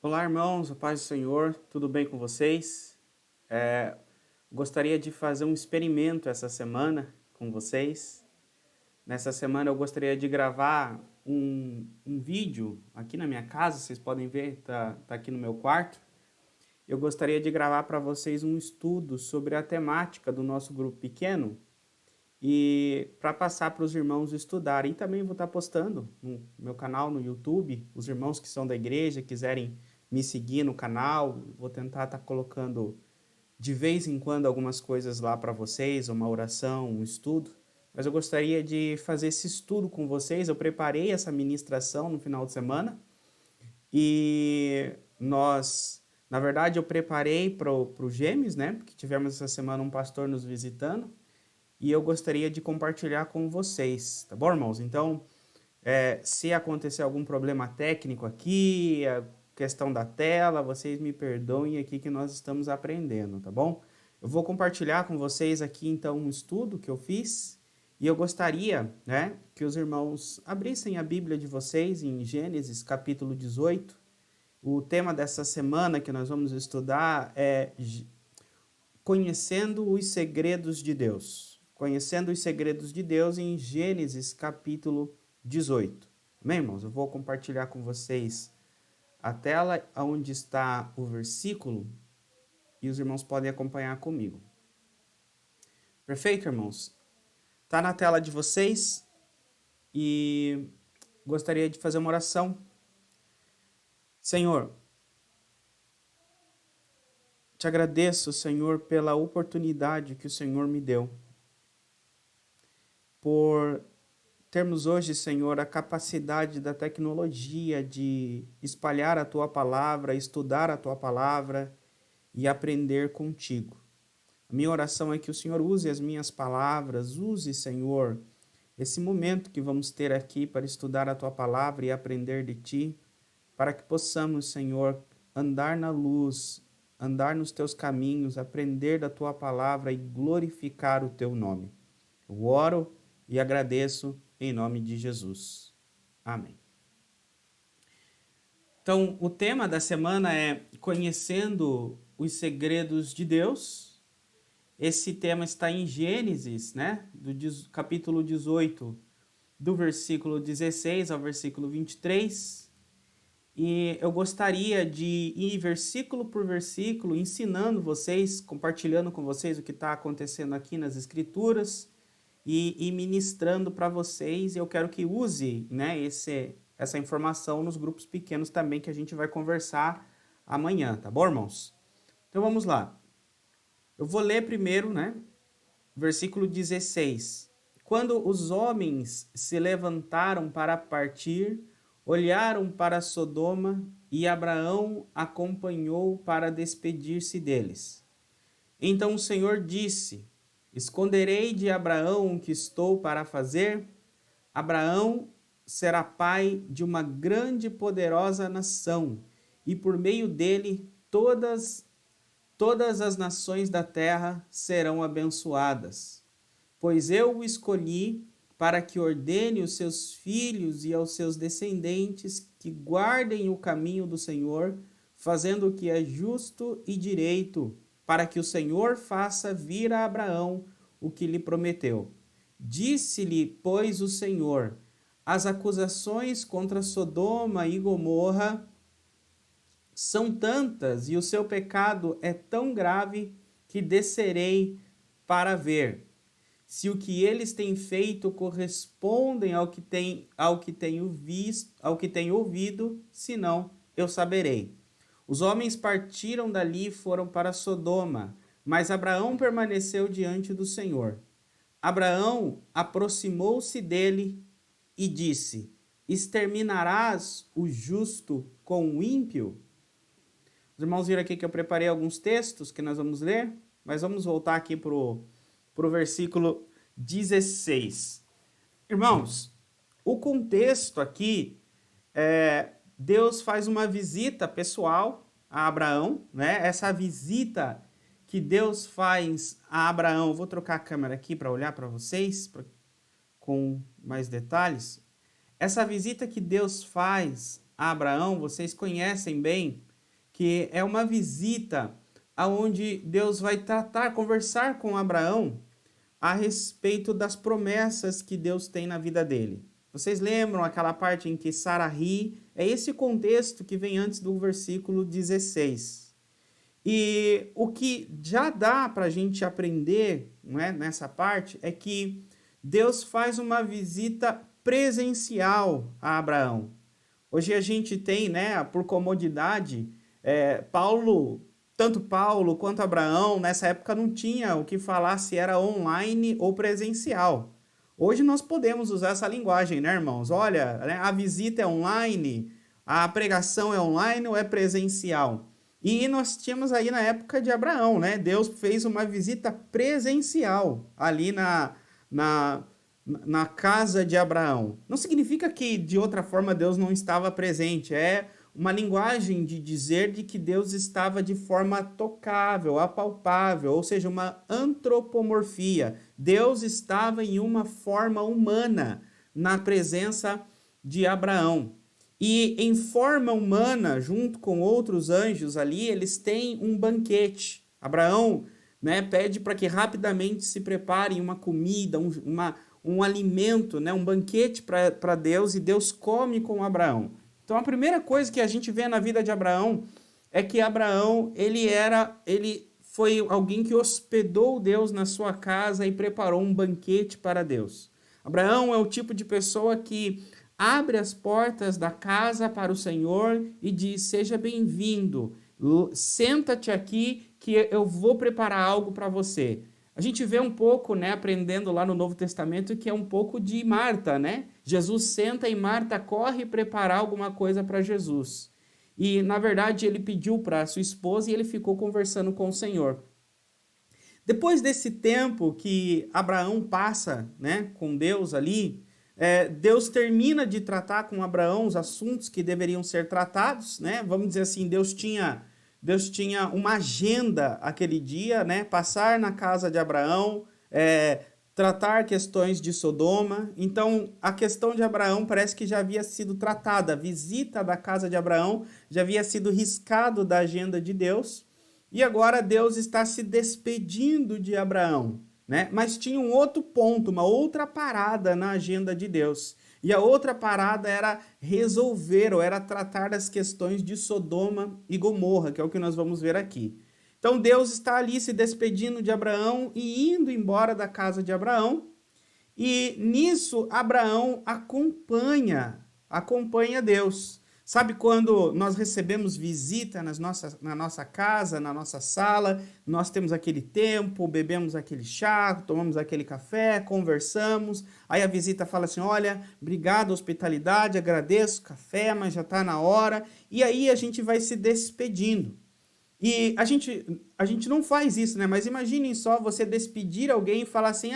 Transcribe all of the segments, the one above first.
Olá, irmãos, a paz do Senhor, tudo bem com vocês? Gostaria de fazer um experimento essa semana com vocês. Nessa semana eu gostaria de gravar um vídeo aqui na minha casa, vocês podem ver, tá aqui no meu quarto. Eu gostaria de gravar para vocês um estudo sobre a temática do nosso grupo pequeno e para passar para os irmãos estudarem. E também vou estar postando no meu canal no YouTube, os irmãos que são da igreja, quiserem me seguir no canal, vou tentar estar colocando de vez em quando algumas coisas lá para vocês, uma oração, um estudo. Mas eu gostaria de fazer esse estudo com vocês. Eu preparei essa ministração no final de semana e na verdade, eu preparei para o Gêmeos, né? Porque tivemos essa semana um pastor nos visitando e eu gostaria de compartilhar com vocês, tá bom, irmãos? Então, se acontecer algum problema técnico aqui, a questão da tela, vocês me perdoem aqui que nós estamos aprendendo, tá bom? Eu vou compartilhar com vocês aqui, então, um estudo que eu fiz e eu gostaria, né, que os irmãos abrissem a Bíblia de vocês em Gênesis, capítulo 18. O tema dessa semana que nós vamos estudar é Conhecendo os Segredos de Deus. Conhecendo os Segredos de Deus em Gênesis, capítulo 18. Amém, irmãos? Eu vou compartilhar com vocês a tela onde está o versículo e os irmãos podem acompanhar comigo. Perfeito, irmãos? Está na tela de vocês e gostaria de fazer uma oração. Senhor, te agradeço, Senhor, pela oportunidade que o Senhor me deu, por termos hoje, Senhor, a capacidade da tecnologia de espalhar a Tua palavra, estudar a Tua palavra e aprender contigo. A minha oração é que o Senhor use as minhas palavras, use, Senhor, esse momento que vamos ter aqui para estudar a Tua palavra e aprender de Ti, para que possamos, Senhor, andar na luz, andar nos Teus caminhos, aprender da Tua palavra e glorificar o Teu nome. Eu oro e agradeço em nome de Jesus. Amém. Então, o tema da semana é Conhecendo os Segredos de Deus. Esse tema está em Gênesis, né? Do capítulo 18, do versículo 16 ao versículo 23. E eu gostaria de ir versículo por versículo, ensinando vocês, compartilhando com vocês o que está acontecendo aqui nas Escrituras e ministrando para vocês. E eu quero que use, né, essa informação nos grupos pequenos também, que a gente vai conversar amanhã, tá bom, irmãos? Então vamos lá. Eu vou ler primeiro, né, versículo 16. Quando os homens se levantaram para partir, olharam para Sodoma e Abraão acompanhou para despedir-se deles. Então o Senhor disse: Esconderei de Abraão o que estou para fazer? Abraão será pai de uma grande e poderosa nação, e por meio dele todas as nações da terra serão abençoadas. Pois eu o escolhi para que ordene os seus filhos e aos seus descendentes que guardem o caminho do Senhor, fazendo o que é justo e direito, para que o Senhor faça vir a Abraão o que lhe prometeu. Disse-lhe, pois, o Senhor: as acusações contra Sodoma e Gomorra são tantas e o seu pecado é tão grave que descerei para ver se o que eles têm feito correspondem ao que tenho visto, ao que tenho ouvido, senão eu saberei. Os homens partiram dali e foram para Sodoma, mas Abraão permaneceu diante do Senhor. Abraão aproximou-se dele e disse: exterminarás o justo com o ímpio? Os irmãos viram aqui que eu preparei alguns textos que nós vamos ler, mas vamos voltar aqui para o versículo 16. Irmãos, o contexto aqui Deus faz uma visita pessoal a Abraão, né? Essa visita que Deus faz a Abraão, vou trocar a câmera aqui para olhar para vocês com mais detalhes. Essa visita que Deus faz a Abraão, vocês conhecem bem, que é uma visita aonde Deus vai conversar com Abraão a respeito das promessas que Deus tem na vida dele. Vocês lembram aquela parte em que Sara ri? É esse contexto que vem antes do versículo 16. E o que já dá para a gente aprender, não é, nessa parte é que Deus faz uma visita presencial a Abraão. Hoje a gente tem, né, por comodidade, tanto Paulo quanto Abraão, nessa época não tinha o que falar se era online ou presencial. Hoje nós podemos usar essa linguagem, né, irmãos? Olha, né, a visita é online, a pregação é online ou é presencial? E nós tínhamos aí na época de Abraão, né? Deus fez uma visita presencial ali na casa de Abraão. Não significa que de outra forma Deus não estava presente, é uma linguagem de dizer de que Deus estava de forma tocável, apalpável, ou seja, uma antropomorfia. Deus estava em uma forma humana na presença de Abraão. E em forma humana, junto com outros anjos ali, eles têm um banquete. Abraão, né, pede para que rapidamente se preparem uma comida, um alimento, né, um banquete para Deus, e Deus come com Abraão. Então a primeira coisa que a gente vê na vida de Abraão é que Abraão, ele foi alguém que hospedou Deus na sua casa e preparou um banquete para Deus. Abraão é o tipo de pessoa que abre as portas da casa para o Senhor e diz: seja bem-vindo, senta-te aqui que eu vou preparar algo para você. A gente vê um pouco, né, aprendendo lá no Novo Testamento, que é um pouco de Marta, né? Jesus senta e Marta corre preparar alguma coisa para Jesus. E, na verdade, ele pediu para sua esposa e ele ficou conversando com o Senhor. Depois desse tempo que Abraão passa, né, com Deus ali, Deus termina de tratar com Abraão os assuntos que deveriam ser tratados, né? Vamos dizer assim, Deus tinha uma agenda aquele dia, né? Passar na casa de Abraão, tratar questões de Sodoma. Então, a questão de Abraão parece que já havia sido tratada. A visita da casa de Abraão já havia sido riscado da agenda de Deus. E agora Deus está se despedindo de Abraão, né? Mas tinha um outro ponto, uma outra parada na agenda de Deus. E a outra parada era resolver, ou era tratar das questões de Sodoma e Gomorra, que é o que nós vamos ver aqui. Então Deus está ali se despedindo de Abraão e indo embora da casa de Abraão. E nisso Abraão acompanha Deus. Sabe quando nós recebemos visita na nossa casa, na nossa sala, nós temos aquele tempo, bebemos aquele chá, tomamos aquele café, conversamos, aí a visita fala assim: olha, obrigado, hospitalidade, agradeço o café, mas já está na hora, e aí a gente vai se despedindo. E a gente não faz isso, né? Mas imaginem só você despedir alguém e falar assim: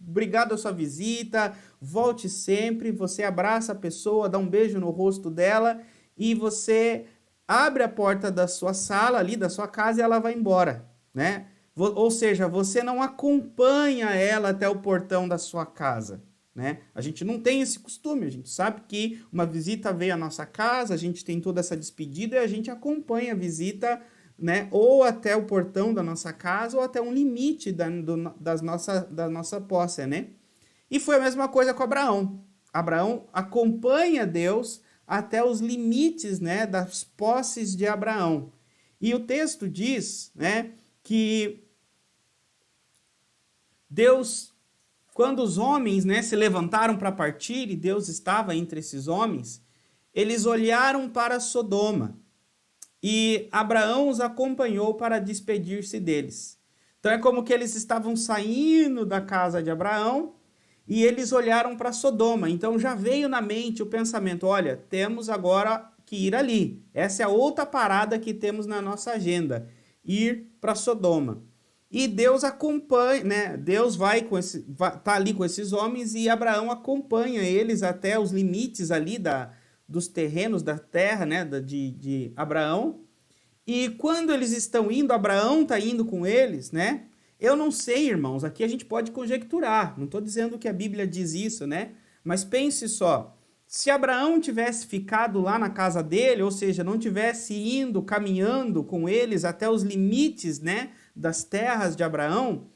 obrigado a sua visita, volte sempre. Você abraça a pessoa, dá um beijo no rosto dela e você abre a porta da sua sala ali, da sua casa, e ela vai embora, né? Ou seja, você não acompanha ela até o portão da sua casa, né? A gente não tem esse costume, a gente sabe que uma visita veio à nossa casa, a gente tem toda essa despedida e a gente acompanha a visita, né, ou até o portão da nossa casa, ou até um limite da nossa posse, né? E foi a mesma coisa com Abraão. Abraão acompanha Deus até os limites, né, das posses de Abraão. E o texto diz, né, que Deus, quando os homens, né, se levantaram para partir e Deus estava entre esses homens, eles olharam para Sodoma. E Abraão os acompanhou para despedir-se deles. Então é como que eles estavam saindo da casa de Abraão e eles olharam para Sodoma. Então já veio na mente o pensamento: olha, temos agora que ir ali. Essa é a outra parada que temos na nossa agenda, ir para Sodoma. E Deus acompanha, né? Deus tá ali com esses homens e Abraão acompanha eles até os limites ali dos terrenos da terra, né, de Abraão. E quando eles estão indo, Abraão está indo com eles, né? Eu não sei, irmãos, aqui a gente pode conjecturar, não estou dizendo que a Bíblia diz isso, né? Mas pense só, Se Abraão tivesse ficado lá na casa dele, ou seja, não tivesse indo, caminhando com eles até os limites, né, das terras de Abraão,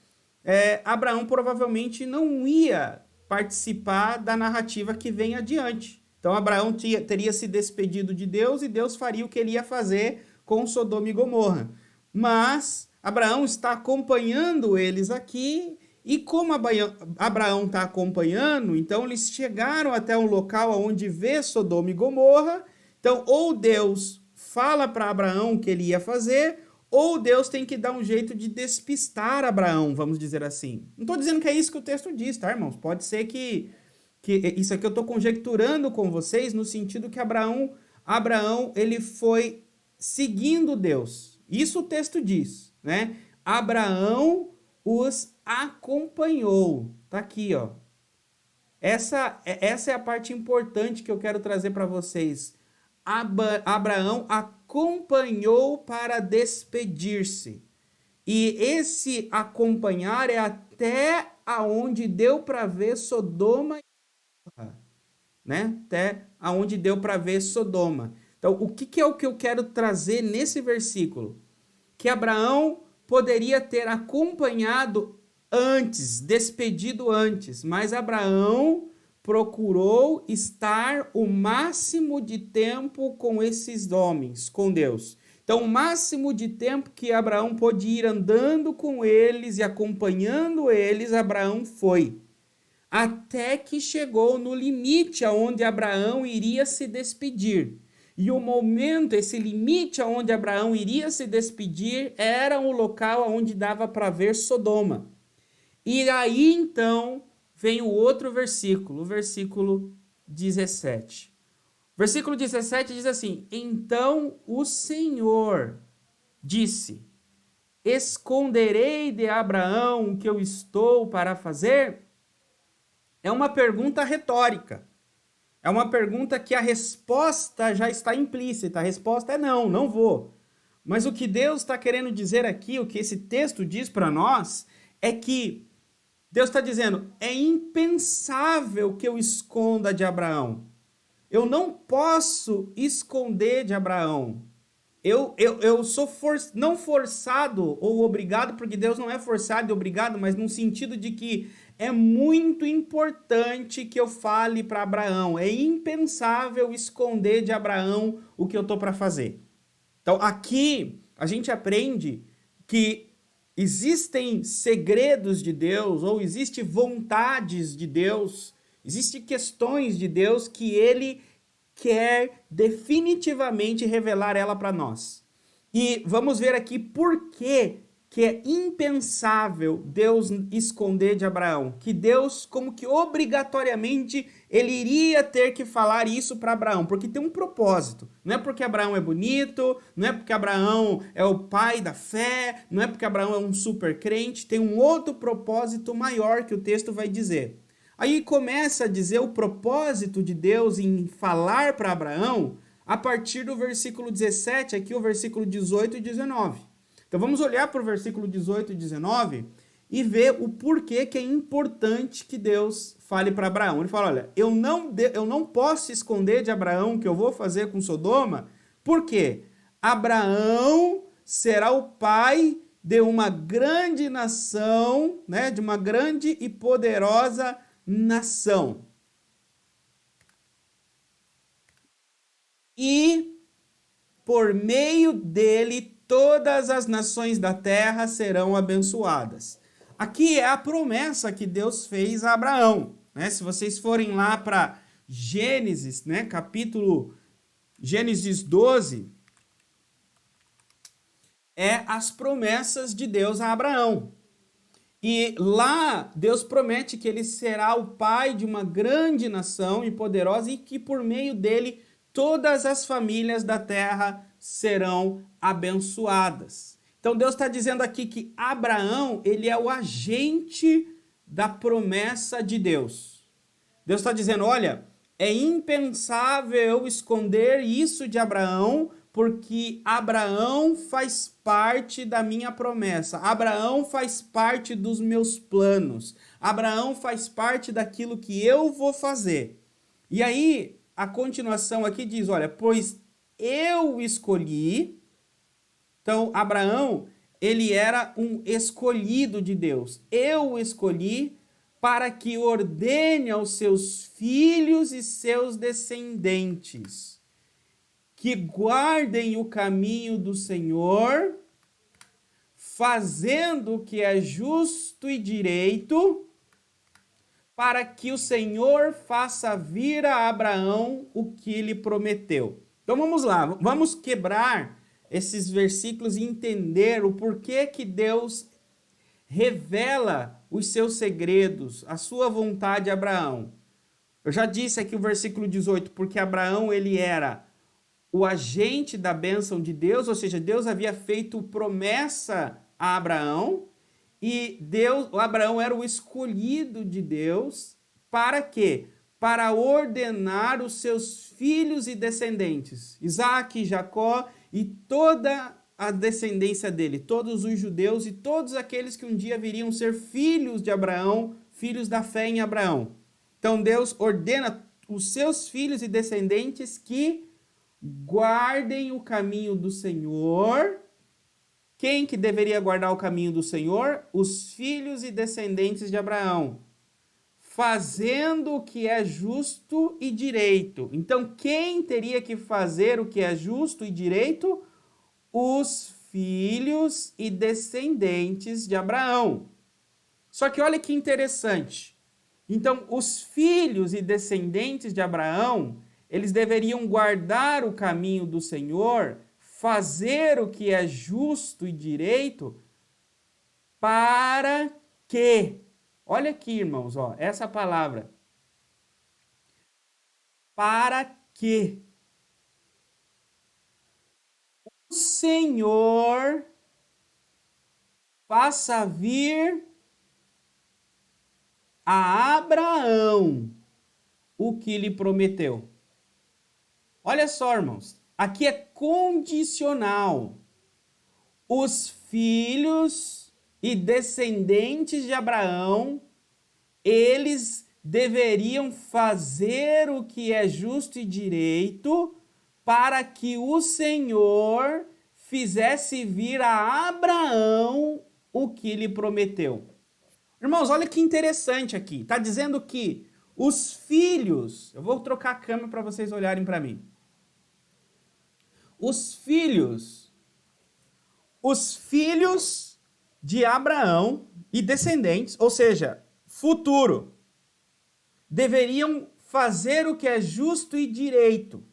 Abraão provavelmente não ia participar da narrativa que vem adiante. Então Abraão teria se despedido de Deus e Deus faria o que ele ia fazer com Sodoma e Gomorra. Mas Abraão está acompanhando eles aqui, e como Abraão está acompanhando, então eles chegaram até um local onde vê Sodoma e Gomorra. Então, ou Deus fala para Abraão o que ele ia fazer, ou Deus tem que dar um jeito de despistar Abraão, vamos dizer assim. Não estou dizendo que é isso que o texto diz, tá, irmãos? Pode ser que isso aqui eu estou conjecturando com vocês no sentido que Abraão ele foi seguindo Deus. Isso o texto diz, né? Abraão os acompanhou. Tá aqui, ó. Essa é a parte importante que eu quero trazer para vocês. Abraão acompanhou para despedir-se. E esse acompanhar é até aonde deu para ver Sodoma, né? Até aonde deu para ver Sodoma. Então, o que é o que eu quero trazer nesse versículo? Que Abraão poderia ter acompanhado antes, despedido antes, mas Abraão procurou estar o máximo de tempo com esses homens, com Deus. Então, o máximo de tempo que Abraão pôde ir andando com eles e acompanhando eles, Abraão foi. Até que chegou no limite aonde Abraão iria se despedir. E o momento, esse limite aonde Abraão iria se despedir, era um local onde dava para ver Sodoma. E aí, então, vem o outro versículo, o versículo 17. Versículo 17 diz assim: então o Senhor disse: esconderei de Abraão o que eu estou para fazer? É uma pergunta retórica. É uma pergunta que a resposta já está implícita. A resposta é não, não vou. Mas o que Deus está querendo dizer aqui, o que esse texto diz para nós, é que Deus está dizendo, é impensável que eu esconda de Abraão. Eu não posso esconder de Abraão. Eu sou não forçado ou obrigado, porque Deus não é forçado e obrigado, mas no sentido de que é muito importante que eu fale para Abraão. É impensável esconder de Abraão o que eu estou para fazer. Então, aqui a gente aprende que existem segredos de Deus, ou existem vontades de Deus, existem questões de Deus que ele quer definitivamente revelar ela para nós. E vamos ver aqui por que é impensável Deus esconder de Abraão, que Deus, como que obrigatoriamente, ele iria ter que falar isso para Abraão, porque tem um propósito. Não é porque Abraão é bonito, não é porque Abraão é o pai da fé, não é porque Abraão é um super crente, tem um outro propósito maior que o texto vai dizer. Aí começa a dizer o propósito de Deus em falar para Abraão a partir do versículo 17, aqui o versículo 18 e 19. Então vamos olhar para o versículo 18 e 19 e ver o porquê que é importante que Deus fale para Abraão. Ele fala, olha, eu não posso esconder de Abraão o que eu vou fazer com Sodoma, porque Abraão será o pai de uma grande nação, né, de uma grande e poderosa nação. E por meio dele todas as nações da terra serão abençoadas. Aqui é a promessa que Deus fez a Abraão, né? Se vocês forem lá para Gênesis, né, Gênesis 12, é as promessas de Deus a Abraão. E lá Deus promete que ele será o pai de uma grande nação e poderosa e que por meio dele todas as famílias da terra serão abençoadas. Então Deus está dizendo aqui que Abraão, ele é o agente da promessa de Deus. Deus está dizendo, olha, é impensável eu esconder isso de Abraão, porque Abraão faz parte da minha promessa. Abraão faz parte dos meus planos. Abraão faz parte daquilo que eu vou fazer. E aí, a continuação aqui diz, olha, pois eu escolhi. Então, Abraão, ele era um escolhido de Deus. Eu o escolhi para que ordene aos seus filhos e seus descendentes que guardem o caminho do Senhor, fazendo o que é justo e direito, para que o Senhor faça vir a Abraão o que lhe prometeu. Então vamos lá, vamos quebrar esses versículos e entender o porquê que Deus revela os seus segredos, a sua vontade a Abraão. Eu já disse aqui o versículo 18, porque Abraão ele era o agente da bênção de Deus, ou seja, Deus havia feito promessa a Abraão, e Abraão era o escolhido de Deus, para quê? Para ordenar os seus filhos e descendentes, Isaque, Jacó e toda a descendência dele, todos os judeus e todos aqueles que um dia viriam ser filhos de Abraão, filhos da fé em Abraão. Então Deus ordena os seus filhos e descendentes que guardem o caminho do Senhor. Quem que deveria guardar o caminho do Senhor? Os filhos e descendentes de Abraão, fazendo o que é justo e direito. Então, quem teria que fazer o que é justo e direito? Os filhos e descendentes de Abraão. Só que olha que interessante. Então, os filhos e descendentes de Abraão, eles deveriam guardar o caminho do Senhor, fazer o que é justo e direito, para que, olha aqui, irmãos, ó, essa palavra, para que o Senhor faça vir a Abraão o que lhe prometeu. Olha só, irmãos, aqui é condicional. Os filhos e descendentes de Abraão, eles deveriam fazer o que é justo e direito para que o Senhor fizesse vir a Abraão o que lhe prometeu. Irmãos, olha que interessante aqui. Está dizendo que os filhos... Eu vou trocar a câmera para vocês olharem para mim. Os filhos de Abraão e descendentes, ou seja, futuro, deveriam fazer o que é justo e direito,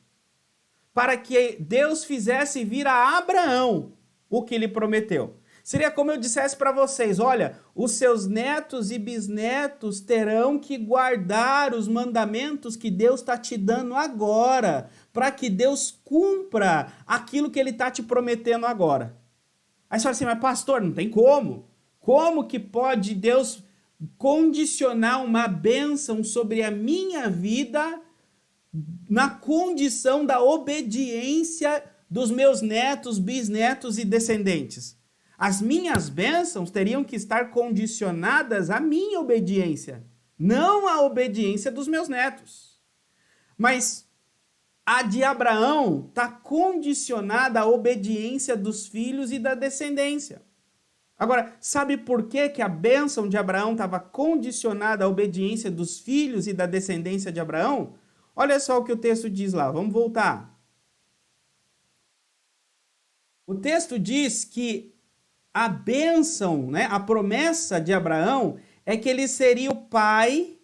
para que Deus fizesse vir a Abraão o que lhe prometeu. Seria como eu dissesse para vocês, olha, os seus netos e bisnetos terão que guardar os mandamentos que Deus está te dando agora, para que Deus cumpra aquilo que Ele está te prometendo agora. Aí você fala assim, mas pastor, não tem como. Como que pode Deus condicionar uma bênção sobre a minha vida na condição da obediência dos meus netos, bisnetos e descendentes? As minhas bênçãos teriam que estar condicionadas à minha obediência, não à obediência dos meus netos. Mas a de Abraão está condicionada à obediência dos filhos e da descendência. Agora, sabe por que a bênção de Abraão estava condicionada à obediência dos filhos e da descendência de Abraão? Olha só o que o texto diz lá, vamos voltar. O texto diz que a bênção, né, a promessa de Abraão é que ele seria o pai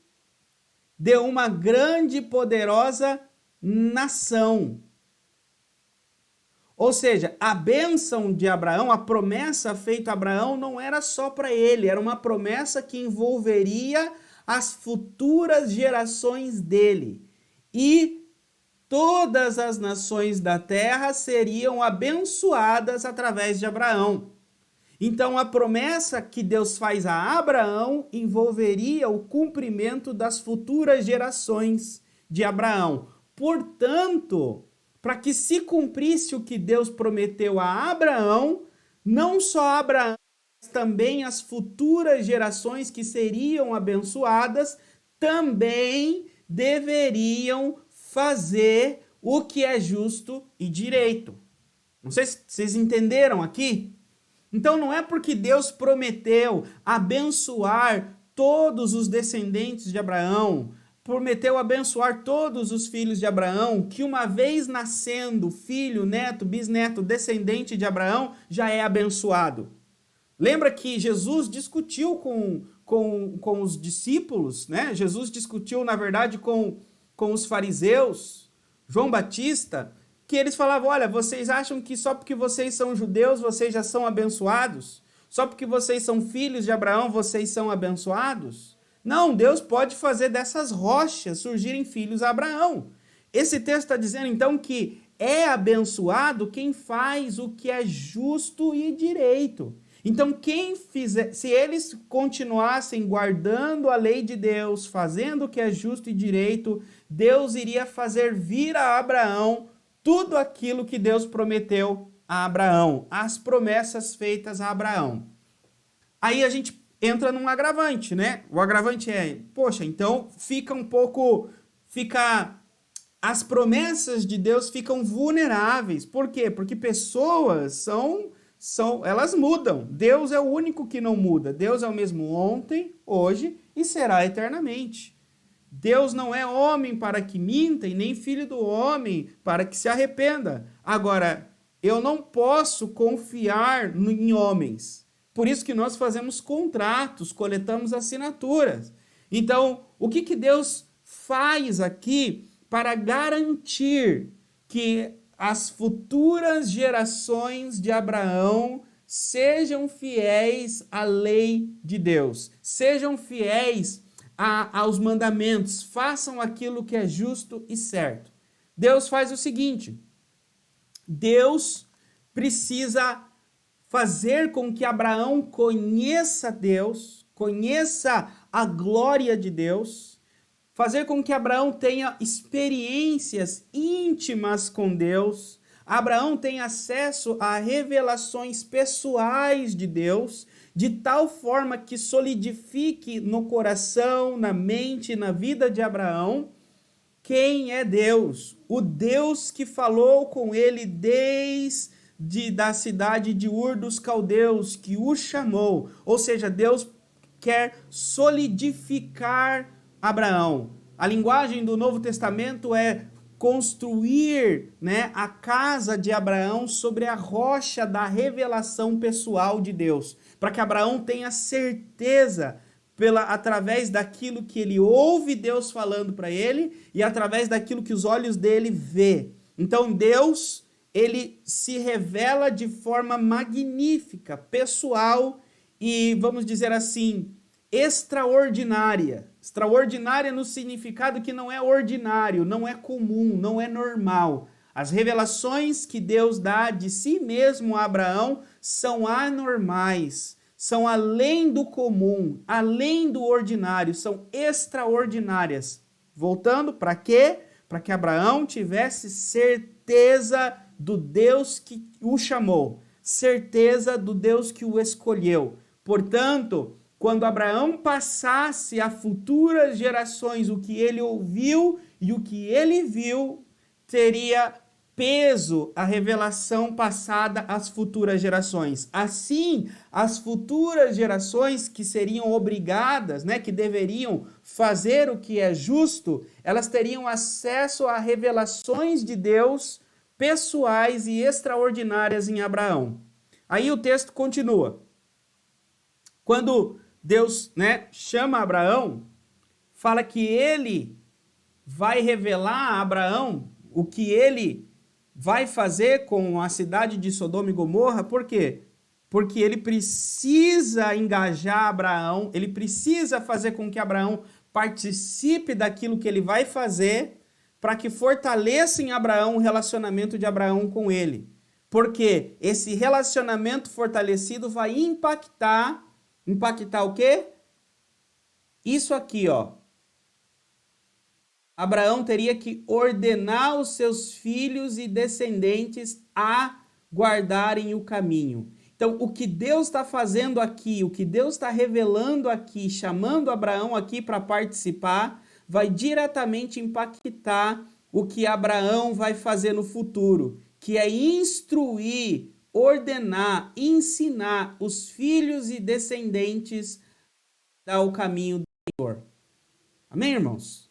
de uma grande e poderosa nação. Ou seja, a bênção de Abraão, a promessa feita a Abraão não era só para ele, era uma promessa que envolveria as futuras gerações dele. E todas as nações da terra seriam abençoadas através de Abraão. Então, a promessa que Deus faz a Abraão envolveria o cumprimento das futuras gerações de Abraão. Portanto, para que se cumprisse o que Deus prometeu a Abraão, não só Abraão, mas também as futuras gerações que seriam abençoadas, também deveriam fazer o que é justo e direito. Não sei se vocês entenderam aqui. Então não é porque Deus prometeu abençoar todos os descendentes de Abraão, prometeu abençoar todos os filhos de Abraão, que uma vez nascendo filho, neto, bisneto, descendente de Abraão, já é abençoado. Lembra que Jesus discutiu com os discípulos, né? Jesus discutiu, na verdade, com os fariseus, João Batista, que eles falavam, olha, vocês acham que só porque vocês são judeus, vocês já são abençoados? Só porque vocês são filhos de Abraão, vocês são abençoados? Não, Deus pode fazer dessas rochas surgirem filhos a Abraão. Esse texto está dizendo, então, que é abençoado quem faz o que é justo e direito. Então, quem fizer, se eles continuassem guardando a lei de Deus, fazendo o que é justo e direito, Deus iria fazer vir a Abraão tudo aquilo que Deus prometeu a Abraão, as promessas feitas a Abraão. Aí a gente entra num agravante, né? O agravante é, poxa, então as promessas de Deus ficam vulneráveis. Por quê? Porque pessoas elas mudam. Deus é o único que não muda. Deus é o mesmo ontem, hoje e será eternamente. Deus não é homem para que minta e nem filho do homem para que se arrependa. Agora, eu não posso confiar em homens. Por isso que nós fazemos contratos, coletamos assinaturas. Então, o que Deus faz aqui para garantir que as futuras gerações de Abraão sejam fiéis à lei de Deus, sejam fiéis aos mandamentos, façam aquilo que é justo e certo. Deus faz o seguinte, Deus precisa fazer com que Abraão conheça Deus, conheça a glória de Deus, fazer com que Abraão tenha experiências íntimas com Deus, Abraão tenha acesso a revelações pessoais de Deus, de tal forma que solidifique no coração, na mente, na vida de Abraão, quem é Deus? O Deus que falou com ele desde da cidade de Ur dos Caldeus, que o chamou. Ou seja, Deus quer solidificar Abraão. A linguagem do Novo Testamento é construir, né, a casa de Abraão sobre a rocha da revelação pessoal de Deus, para que Abraão tenha certeza através daquilo que ele ouve Deus falando para ele e através daquilo que os olhos dele vê. Então Deus, ele se revela de forma magnífica, pessoal e, vamos dizer assim, extraordinária. Extraordinária no significado que não é ordinário, não é comum, não é normal. As revelações que Deus dá de si mesmo a Abraão são anormais, são além do comum, além do ordinário, são extraordinárias. Voltando para quê? Para que Abraão tivesse certeza do Deus que o chamou, certeza do Deus que o escolheu. Portanto, quando Abraão passasse a futuras gerações o que ele ouviu e o que ele viu, teria peso a revelação passada às futuras gerações. Assim, as futuras gerações que seriam obrigadas, né, que deveriam fazer o que é justo, elas teriam acesso a revelações de Deus pessoais e extraordinárias em Abraão. Aí o texto continua. Quando Deus, né, chama Abraão, fala que ele vai revelar a Abraão o que ele vai fazer com a cidade de Sodoma e Gomorra. Por quê? Porque ele precisa engajar Abraão, ele precisa fazer com que Abraão participe daquilo que ele vai fazer para que fortaleça em Abraão o relacionamento de Abraão com ele. Porque esse relacionamento fortalecido vai impactar o quê? Isso aqui, ó. Abraão teria que ordenar os seus filhos e descendentes a guardarem o caminho. Então, o que Deus está fazendo aqui, o que Deus está revelando aqui, chamando Abraão aqui para participar, vai diretamente impactar o que Abraão vai fazer no futuro, que é instruir, ordenar, ensinar os filhos e descendentes ao caminho do Senhor. Amém, irmãos?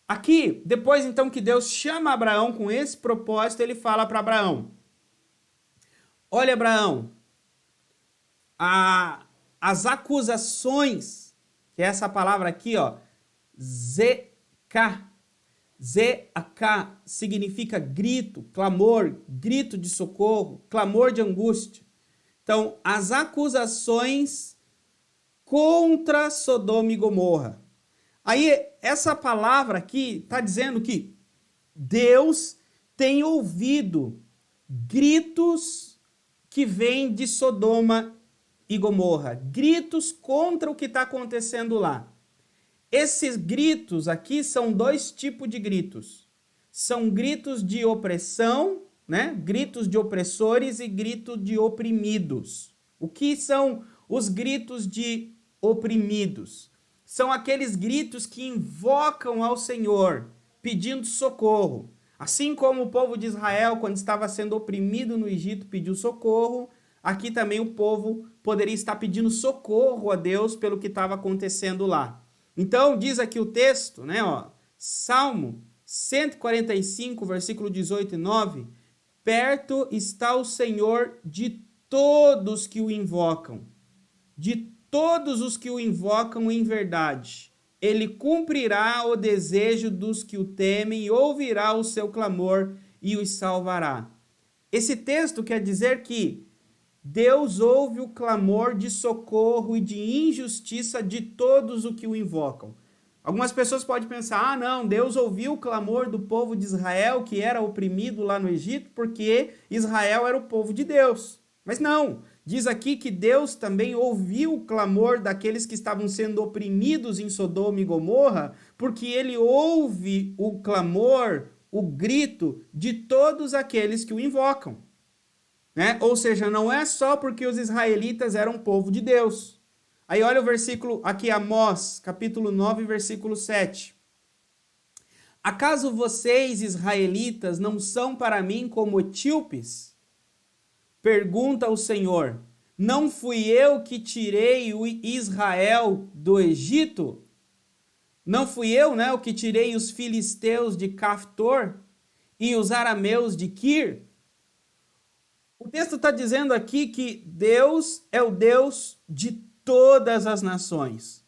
Aqui, depois então que Deus chama Abraão com esse propósito, ele fala para Abraão: olha, Abraão, as acusações, que é essa palavra aqui, ó, ZK, significa grito, clamor, grito de socorro, clamor de angústia. Então, as acusações contra Sodoma e Gomorra. Aí, essa palavra aqui está dizendo que Deus tem ouvido gritos que vêm de Sodoma e Gomorra, gritos contra o que está acontecendo lá. Esses gritos aqui são dois tipos de gritos. São gritos de opressão, né? Gritos de opressores e gritos de oprimidos. O que são os gritos de oprimidos? São aqueles gritos que invocam ao Senhor, pedindo socorro. Assim como o povo de Israel, quando estava sendo oprimido no Egito, pediu socorro, aqui também o povo poderia estar pedindo socorro a Deus pelo que estava acontecendo lá. Então, diz aqui o texto, né, ó, Salmo 145, versículo 18 e 9, perto está o Senhor de todos que o invocam, de todos os que o invocam em verdade. Ele cumprirá o desejo dos que o temem e ouvirá o seu clamor e os salvará. Esse texto quer dizer que Deus ouve o clamor de socorro e de injustiça de todos os que o invocam. Algumas pessoas podem pensar, não, Deus ouviu o clamor do povo de Israel que era oprimido lá no Egito porque Israel era o povo de Deus. Mas não, diz aqui que Deus também ouviu o clamor daqueles que estavam sendo oprimidos em Sodoma e Gomorra, porque ele ouve o clamor, o grito de todos aqueles que o invocam. Né? Ou seja, não é só porque os israelitas eram povo de Deus. Aí olha o versículo aqui, Amós, capítulo 9, versículo 7. Acaso vocês, israelitas, não são para mim como etíopes? Pergunta o Senhor, não fui eu que tirei o Israel do Egito? Não fui eu, né, o que tirei os filisteus de Caftor e os arameus de Quir? O texto está dizendo aqui que Deus é o Deus de todas as nações.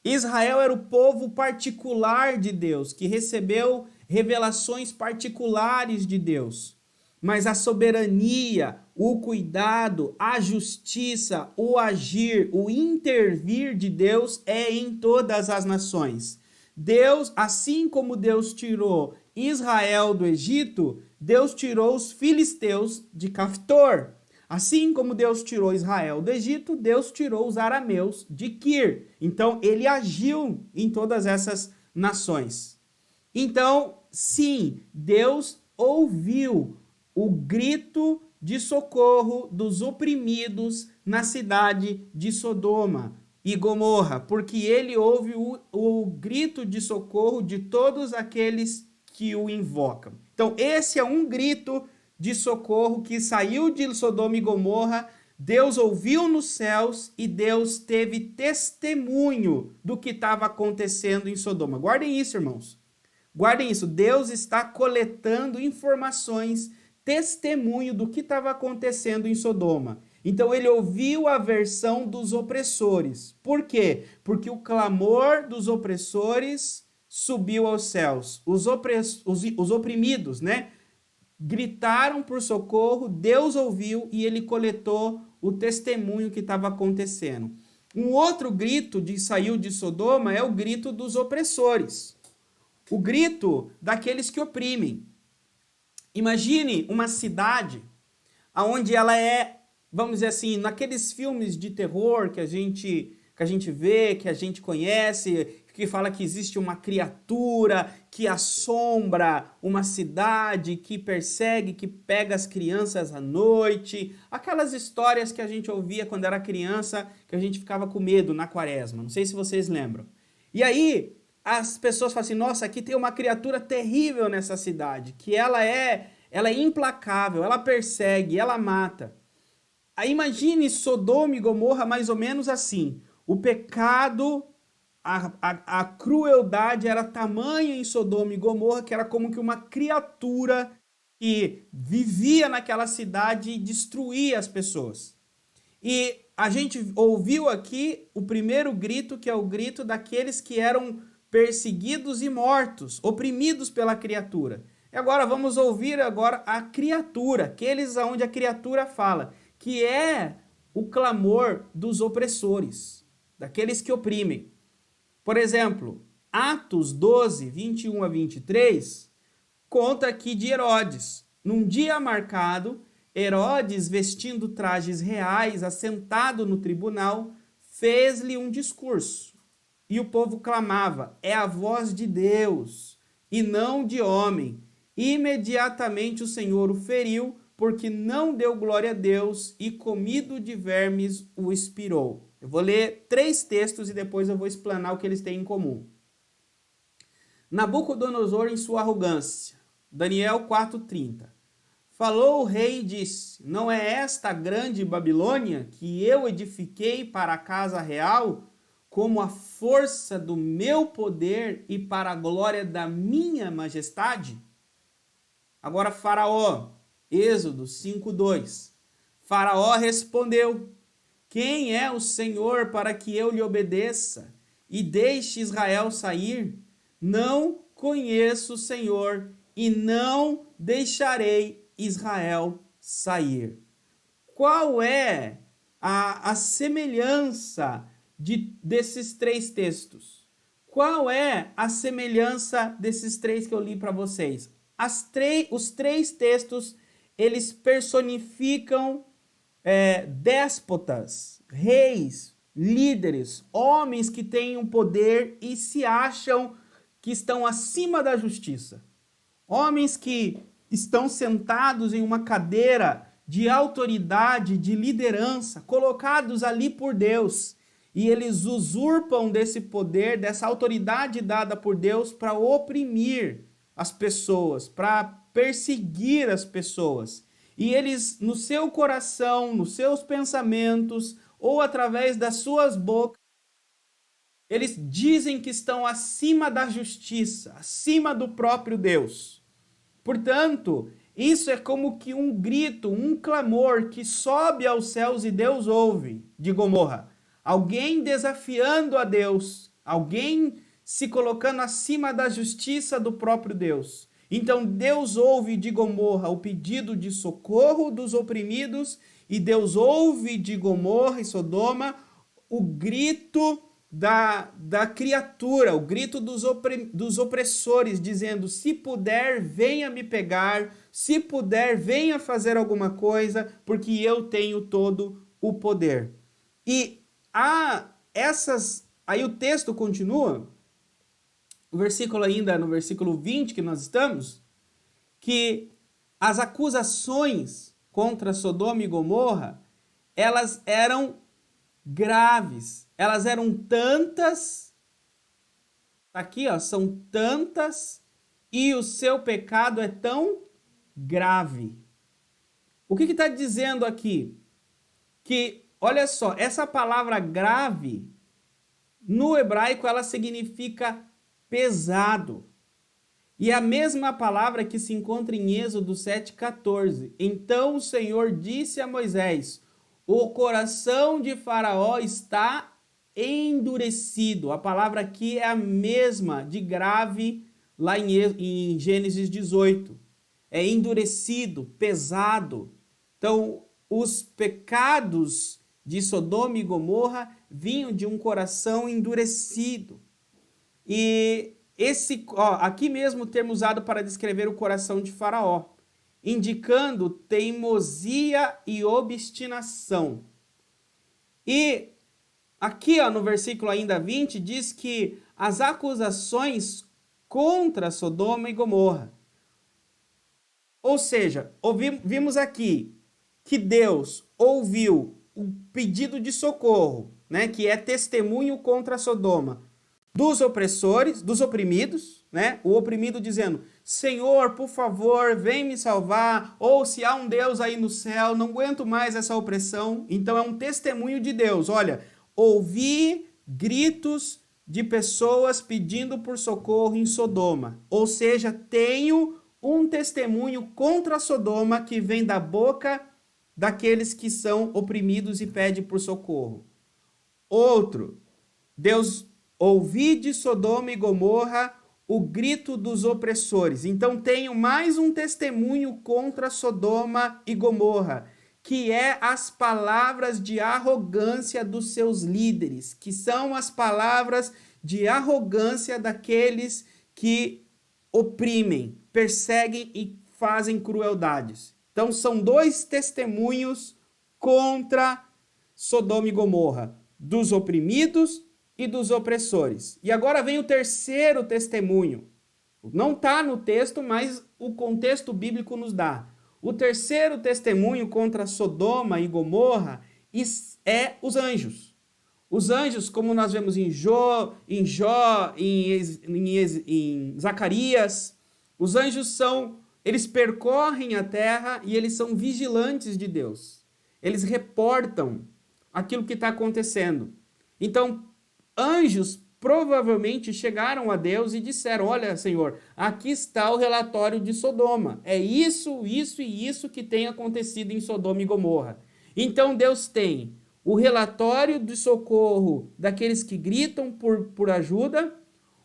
Israel era o povo particular de Deus, que recebeu revelações particulares de Deus. Mas a soberania, o cuidado, a justiça, o agir, o intervir de Deus é em todas as nações. Deus, assim como Deus tirou Israel do Egito, Deus tirou os filisteus de Caftor. Assim como Deus tirou Israel do Egito, Deus tirou os arameus de Quir. Então, ele agiu em todas essas nações. Então, sim, Deus ouviu o grito de socorro dos oprimidos na cidade de Sodoma e Gomorra, porque ele ouve o grito de socorro de todos aqueles que o invocam. Então, esse é um grito de socorro que saiu de Sodoma e Gomorra, Deus ouviu nos céus e Deus teve testemunho do que estava acontecendo em Sodoma. Guardem isso, irmãos. Guardem isso. Deus está coletando informações, testemunho do que estava acontecendo em Sodoma. Então ele ouviu a versão dos opressores. Por quê? Porque o clamor dos opressores subiu aos céus. Os oprimidos, né? Gritaram por socorro, Deus ouviu e ele coletou o testemunho que estava acontecendo. Um outro grito que saiu de Sodoma é o grito dos opressores. O grito daqueles que oprimem. Imagine uma cidade onde ela é, vamos dizer assim, naqueles filmes de terror que a gente vê, que a gente conhece, que fala que existe uma criatura que assombra uma cidade, que persegue, que pega as crianças à noite. Aquelas histórias que a gente ouvia quando era criança, que a gente ficava com medo na quaresma. Não sei se vocês lembram. E aí, as pessoas falam assim, nossa, aqui tem uma criatura terrível nessa cidade, que ela é implacável, ela persegue, ela mata. Aí imagine Sodoma e Gomorra mais ou menos assim. O pecado, a crueldade era tamanha em Sodoma e Gomorra que era como que uma criatura que vivia naquela cidade e destruía as pessoas. E a gente ouviu aqui o primeiro grito, que é o grito daqueles que eram perseguidos e mortos, oprimidos pela criatura. E agora vamos ouvir agora a criatura, aqueles aonde a criatura fala, que é o clamor dos opressores, daqueles que oprimem. Por exemplo, Atos 12, 21 a 23, conta aqui de Herodes. Num dia marcado, Herodes, vestindo trajes reais, assentado no tribunal, fez-lhe um discurso. E o povo clamava, é a voz de Deus, e não de homem. Imediatamente o Senhor o feriu, porque não deu glória a Deus, e comido de vermes o expirou. Eu vou ler 3 textos e depois eu vou explanar o que eles têm em comum. Nabucodonosor em sua arrogância. Daniel 4:30. Falou o rei e disse, não é esta a grande Babilônia que eu edifiquei para a casa real, como a força do meu poder e para a glória da minha majestade? Agora Faraó, Êxodo 5:2. Faraó respondeu, quem é o Senhor para que eu lhe obedeça e deixe Israel sair? Não conheço o Senhor e não deixarei Israel sair. Qual é a semelhança desses 3 textos? Qual é a semelhança desses 3 que eu li para vocês? Os 3 textos, eles personificam déspotas, reis, líderes, homens que têm um poder e se acham que estão acima da justiça. Homens que estão sentados em uma cadeira de autoridade, de liderança, colocados ali por Deus. E eles usurpam desse poder, dessa autoridade dada por Deus para oprimir as pessoas, para perseguir as pessoas. E eles, no seu coração, nos seus pensamentos, ou através das suas bocas, eles dizem que estão acima da justiça, acima do próprio Deus. Portanto, isso é como que um grito, um clamor que sobe aos céus e Deus ouve, de Gomorra. Alguém desafiando a Deus, alguém se colocando acima da justiça do próprio Deus. Então Deus ouve de Gomorra o pedido de socorro dos oprimidos e Deus ouve de Gomorra e Sodoma o grito da criatura, o grito dos opressores, dizendo, se puder, venha me pegar, se puder, venha fazer alguma coisa, porque eu tenho todo o poder. E aí o texto continua, o versículo ainda, no versículo 20 que nós estamos, que as acusações contra Sodoma e Gomorra, elas eram graves, elas eram tantas, aqui ó, são tantas, e o seu pecado é tão grave. O que está dizendo aqui? Que, olha só, essa palavra grave, no hebraico, ela significa pesado. E a mesma palavra que se encontra em Êxodo 7,14. Então o Senhor disse a Moisés, o coração de Faraó está endurecido. A palavra aqui é a mesma de grave lá em Gênesis 18. É endurecido, pesado. Então, os pecados de Sodoma e Gomorra vinham de um coração endurecido. E aqui mesmo o termo usado para descrever o coração de Faraó, indicando teimosia e obstinação. E aqui no versículo ainda 20 diz que as acusações contra Sodoma e Gomorra. Ou seja, vimos aqui que Deus ouviu o pedido de socorro, né, que é testemunho contra Sodoma, dos opressores, dos oprimidos, né? O oprimido dizendo: Senhor, por favor, vem me salvar, ou se há um Deus aí no céu, não aguento mais essa opressão. Então é um testemunho de Deus. Olha, ouvi gritos de pessoas pedindo por socorro em Sodoma. Ou seja, tenho um testemunho contra Sodoma que vem da boca daqueles que são oprimidos e pedem por socorro. Outro, Deus, ouvi de Sodoma e Gomorra o grito dos opressores. Então tenho mais um testemunho contra Sodoma e Gomorra, que é as palavras de arrogância dos seus líderes, que são as palavras de arrogância daqueles que oprimem, perseguem e fazem crueldades. Então são dois testemunhos contra Sodoma e Gomorra, dos oprimidos e dos opressores. E agora vem o terceiro testemunho. Não está no texto, mas o contexto bíblico nos dá. O terceiro testemunho contra Sodoma e Gomorra é os anjos. Os anjos, como nós vemos em Jó, em Zacarias, os anjos eles percorrem a terra e eles são vigilantes de Deus. Eles reportam aquilo que está acontecendo. Então, anjos provavelmente chegaram a Deus e disseram: olha, Senhor, aqui está o relatório de Sodoma. É isso, isso e isso que tem acontecido em Sodoma e Gomorra. Então Deus tem o relatório de socorro daqueles que gritam por ajuda,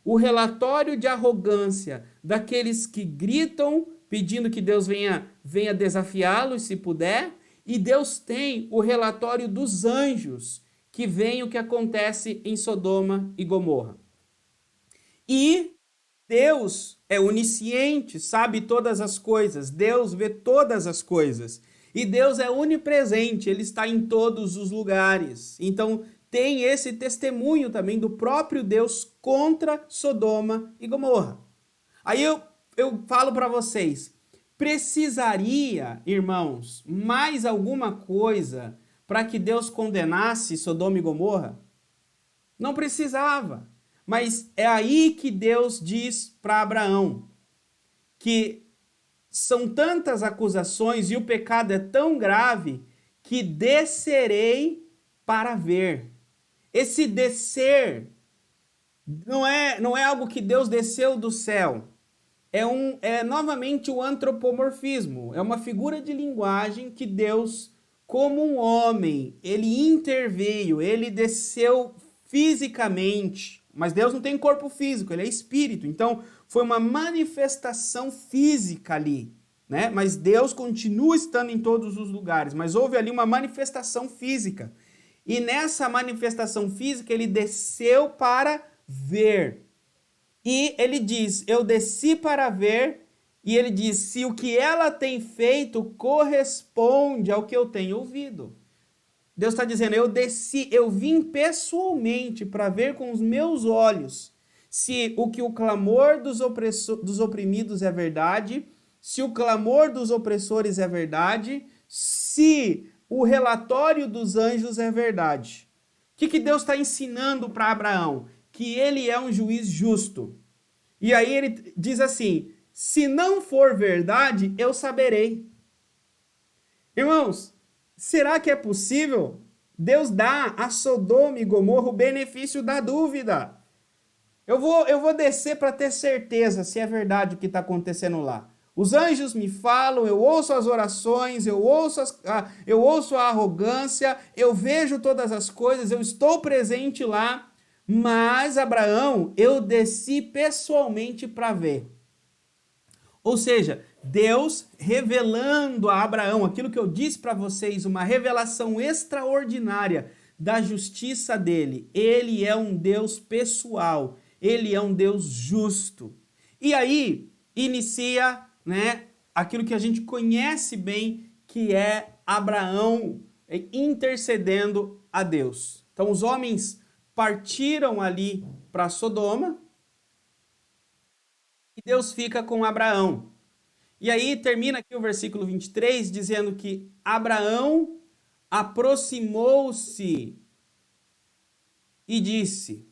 o relatório de arrogância daqueles que gritam pedindo que Deus venha desafiá-los se puder, e Deus tem o relatório dos anjos que veem o que acontece em Sodoma e Gomorra. E Deus é onisciente, sabe todas as coisas, Deus vê todas as coisas. E Deus é onipresente, Ele está em todos os lugares. Então tem esse testemunho também do próprio Deus contra Sodoma e Gomorra. Aí eu falo para vocês, precisaria, irmãos, mais alguma coisa para que Deus condenasse Sodoma e Gomorra? Não precisava. Mas é aí que Deus diz para Abraão que são tantas acusações e o pecado é tão grave que descerei para ver. Esse descer não é algo que Deus desceu do céu. É novamente o antropomorfismo. É uma figura de linguagem que Deus, como um homem, ele interveio, ele desceu fisicamente. Mas Deus não tem corpo físico, ele é espírito. Então, foi uma manifestação física ali, né? Mas Deus continua estando em todos os lugares. Mas houve ali uma manifestação física. E nessa manifestação física, ele desceu para ver. E ele diz, eu desci para ver, e ele diz, se o que ela tem feito corresponde ao que eu tenho ouvido. Deus está dizendo, eu desci, eu vim pessoalmente para ver com os meus olhos se o clamor dos oprimidos é verdade, se o clamor dos opressores é verdade, se o relatório dos anjos é verdade. O que Deus está ensinando para Abraão? Que ele é um juiz justo. E aí ele diz assim, se não for verdade, eu saberei. Irmãos, será que é possível? Deus dá a Sodoma e Gomorra o benefício da dúvida. Eu vou descer para ter certeza se é verdade o que está acontecendo lá. Os anjos me falam, eu ouço as orações, eu ouço a arrogância, eu vejo todas as coisas, eu estou presente lá, mas, Abraão, eu desci pessoalmente para ver. Ou seja, Deus revelando a Abraão aquilo que eu disse para vocês, uma revelação extraordinária da justiça dele. Ele é um Deus pessoal, ele é um Deus justo. E aí inicia, né, aquilo que a gente conhece bem, que é Abraão intercedendo a Deus. Então os homens partiram ali para Sodoma, e Deus fica com Abraão. E aí termina aqui o versículo 23 dizendo que Abraão aproximou-se e disse: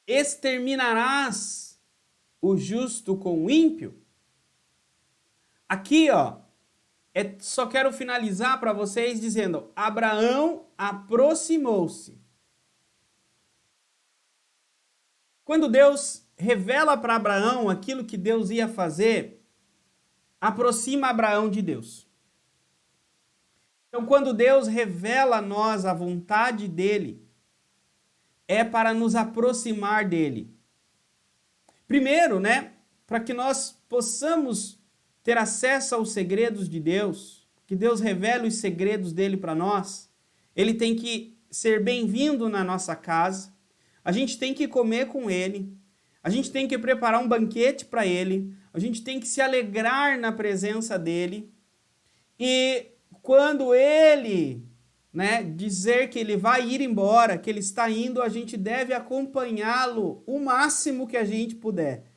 exterminarás o justo com o ímpio? Aqui, ó, só quero finalizar para vocês dizendo: Abraão aproximou-se. Quando Deus revela para Abraão aquilo que Deus ia fazer, aproxima Abraão de Deus. Então, quando Deus revela a nós a vontade dele, é para nos aproximar dele. Primeiro, né, para que nós possamos ter acesso aos segredos de Deus, que Deus revele os segredos dele para nós, ele tem que ser bem-vindo na nossa casa, a gente tem que comer com ele, a gente tem que preparar um banquete para ele, a gente tem que se alegrar na presença dele, e quando ele, né, dizer que ele vai ir embora, que ele está indo, a gente deve acompanhá-lo o máximo que a gente puder.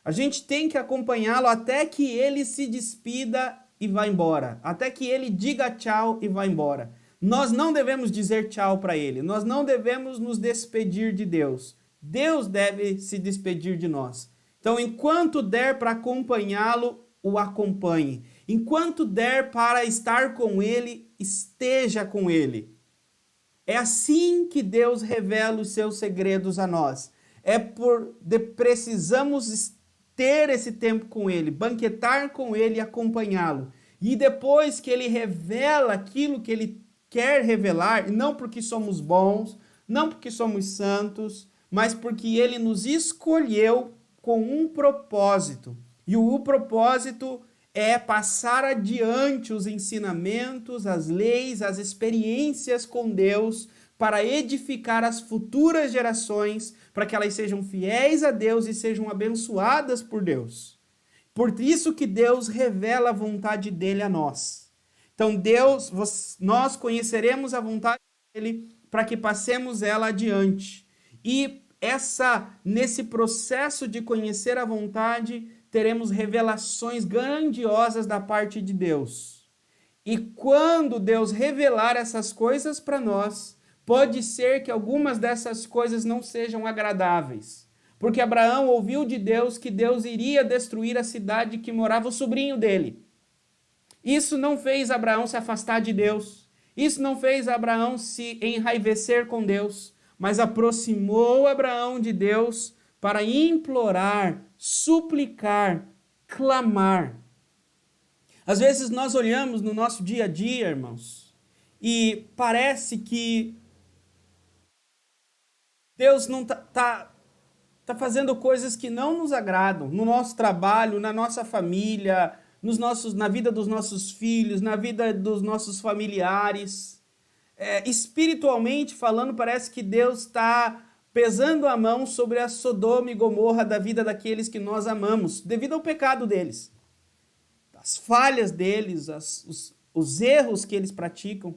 A gente tem que acompanhá-lo até que ele se despida e vá embora, até que ele diga tchau e vá embora. Nós não devemos dizer tchau para ele, nós não devemos nos despedir de Deus. Deus deve se despedir de nós. Então, enquanto der para acompanhá-lo, o acompanhe. Enquanto der para estar com ele, esteja com ele. É assim que Deus revela os seus segredos a nós. Precisamos ter esse tempo com ele, banquetar com ele e acompanhá-lo. E depois que ele revela aquilo que ele quer revelar, não porque somos bons, não porque somos santos, mas porque ele nos escolheu com um propósito. E o propósito é passar adiante os ensinamentos, as leis, as experiências com Deus para edificar as futuras gerações, para que elas sejam fiéis a Deus e sejam abençoadas por Deus. Por isso que Deus revela a vontade dele a nós. Então, nós conheceremos a vontade dele para que passemos ela adiante. E nesse processo de conhecer a vontade, teremos revelações grandiosas da parte de Deus. E quando Deus revelar essas coisas para nós, pode ser que algumas dessas coisas não sejam agradáveis. Porque Abraão ouviu de Deus que Deus iria destruir a cidade que morava o sobrinho dele. Isso não fez Abraão se afastar de Deus. Isso não fez Abraão se enraivecer com Deus. Mas aproximou Abraão de Deus para implorar, suplicar, clamar. Às vezes nós olhamos no nosso dia a dia, irmãos, e parece que Deus não tá fazendo coisas que não nos agradam no nosso trabalho, na nossa família, na vida dos nossos filhos, na vida dos nossos familiares. Espiritualmente falando, parece que Deus está pesando a mão sobre a Sodoma e Gomorra da vida daqueles que nós amamos, devido ao pecado deles, as falhas deles, os erros que eles praticam.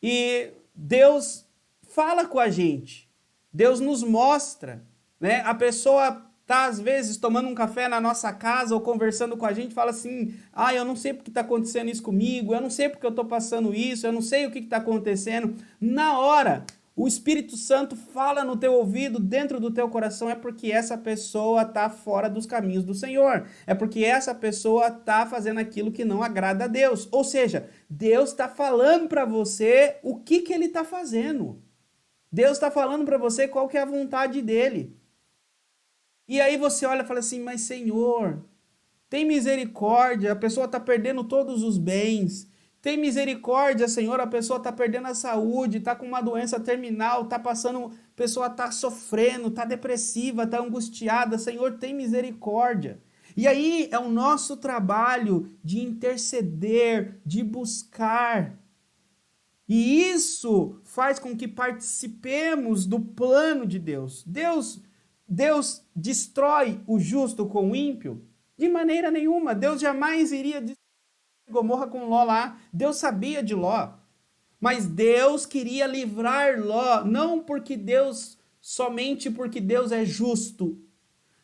E Deus fala com a gente, Deus nos mostra, né? A pessoa está, às vezes, tomando um café na nossa casa ou conversando com a gente, fala assim: eu não sei porque está acontecendo isso comigo, eu não sei porque eu estou passando isso, eu não sei o que está acontecendo. Na hora, o Espírito Santo fala no teu ouvido, dentro do teu coração, é porque essa pessoa está fora dos caminhos do Senhor. É porque essa pessoa está fazendo aquilo que não agrada a Deus. Ou seja, Deus está falando para você o que ele está fazendo. Deus está falando para você qual que é a vontade dele. E aí você olha e fala assim: mas Senhor, tem misericórdia, a pessoa está perdendo todos os bens. Tem misericórdia, Senhor, a pessoa está perdendo a saúde, está com uma doença terminal, está passando, a pessoa está sofrendo, está depressiva, está angustiada. Senhor, tem misericórdia. E aí é o nosso trabalho de interceder, de buscar. E isso faz com que participemos do plano de Deus. Deus destrói o justo com o ímpio? De maneira nenhuma. Deus jamais iria destruir Gomorra com Ló lá. Deus sabia de Ló. Mas Deus queria livrar Ló, não somente porque Deus é justo.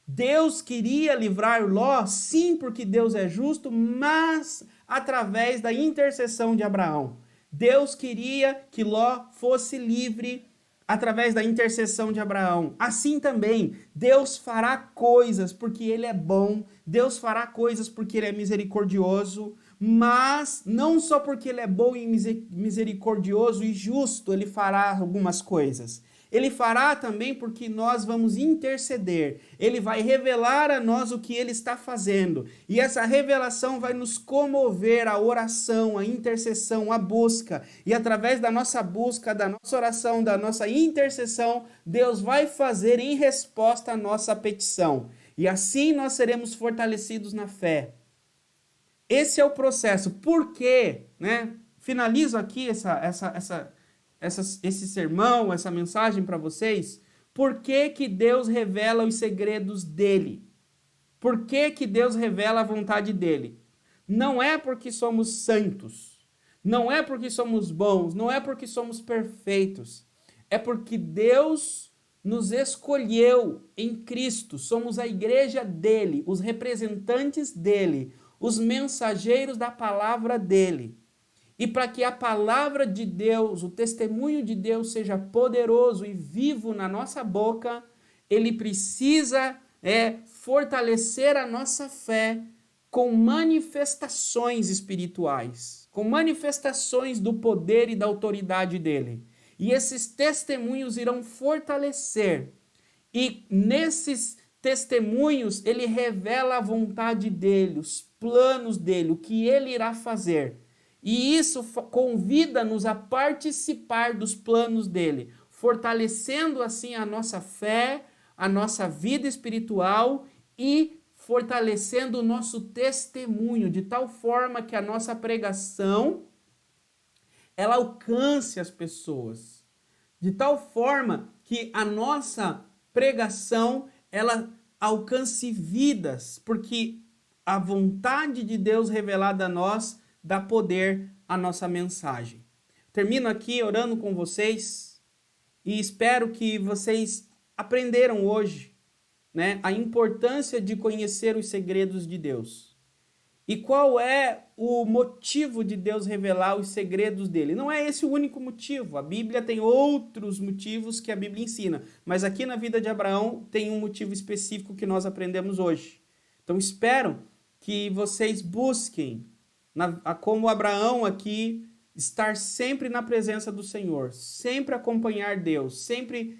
Deus queria livrar Ló, sim, porque Deus é justo, mas através da intercessão de Abraão. Deus queria que Ló fosse livre através da intercessão de Abraão. Assim também, Deus fará coisas porque Ele é bom, Deus fará coisas porque Ele é misericordioso, mas não só porque Ele é bom e misericordioso e justo, Ele fará algumas coisas. Ele fará também porque nós vamos interceder. Ele vai revelar a nós o que Ele está fazendo. E essa revelação vai nos comover à oração, à intercessão, à busca. E através da nossa busca, da nossa oração, da nossa intercessão, Deus vai fazer em resposta à nossa petição. E assim nós seremos fortalecidos na fé. Esse é o processo. Por quê? Né? Finalizo aqui esse sermão, essa mensagem para vocês. Por que que Deus revela os segredos dele? Por que que Deus revela a vontade dele? Não é porque somos santos, não é porque somos bons, não é porque somos perfeitos. É porque Deus nos escolheu em Cristo, somos a igreja dele, os representantes dele, os mensageiros da palavra dele. E para que a palavra de Deus, o testemunho de Deus seja poderoso e vivo na nossa boca, ele precisa fortalecer a nossa fé com manifestações espirituais, com manifestações do poder e da autoridade dele. E esses testemunhos irão fortalecer. E nesses testemunhos ele revela a vontade dele, os planos dele, o que ele irá fazer. E isso convida-nos a participar dos planos dele, fortalecendo assim a nossa fé, a nossa vida espiritual e fortalecendo o nosso testemunho, de tal forma que a nossa pregação ela alcance as pessoas, de tal forma que a nossa pregação ela alcance vidas, porque a vontade de Deus revelada a nós dá poder à nossa mensagem. Termino aqui orando com vocês e espero que vocês aprenderam hoje, né, a importância de conhecer os segredos de Deus. E qual é o motivo de Deus revelar os segredos dele? Não é esse o único motivo. A Bíblia tem outros motivos que a Bíblia ensina. Mas aqui na vida de Abraão tem um motivo específico que nós aprendemos hoje. Então espero que vocês busquem, como Abraão aqui, estar sempre na presença do Senhor, sempre acompanhar Deus, sempre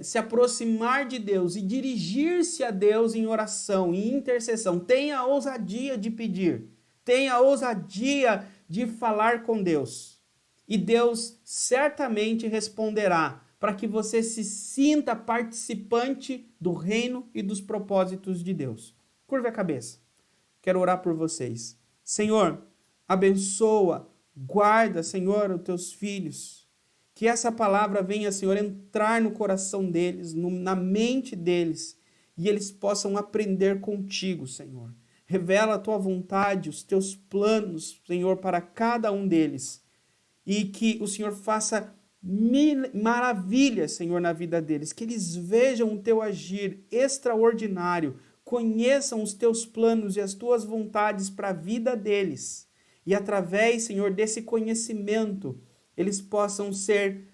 se aproximar de Deus e dirigir-se a Deus em oração, em intercessão. Tenha a ousadia de pedir, tenha a ousadia de falar com Deus. E Deus certamente responderá para que você se sinta participante do reino e dos propósitos de Deus. Curve a cabeça. Quero orar por vocês. Senhor, abençoa, guarda, Senhor, os teus filhos. Que essa palavra venha, Senhor, entrar no coração deles, na mente deles, e eles possam aprender contigo, Senhor. Revela a tua vontade, os teus planos, Senhor, para cada um deles. E que o Senhor faça maravilhas, Senhor, na vida deles. Que eles vejam o teu agir extraordinário, conheçam os teus planos e as tuas vontades para a vida deles. E através, Senhor, desse conhecimento, eles possam ser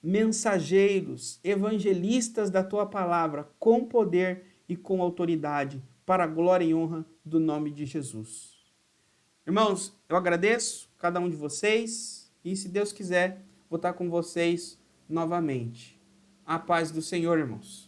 mensageiros, evangelistas da tua palavra, com poder e com autoridade, para a glória e honra do nome de Jesus. Irmãos, eu agradeço cada um de vocês e, se Deus quiser, vou estar com vocês novamente. A paz do Senhor, irmãos.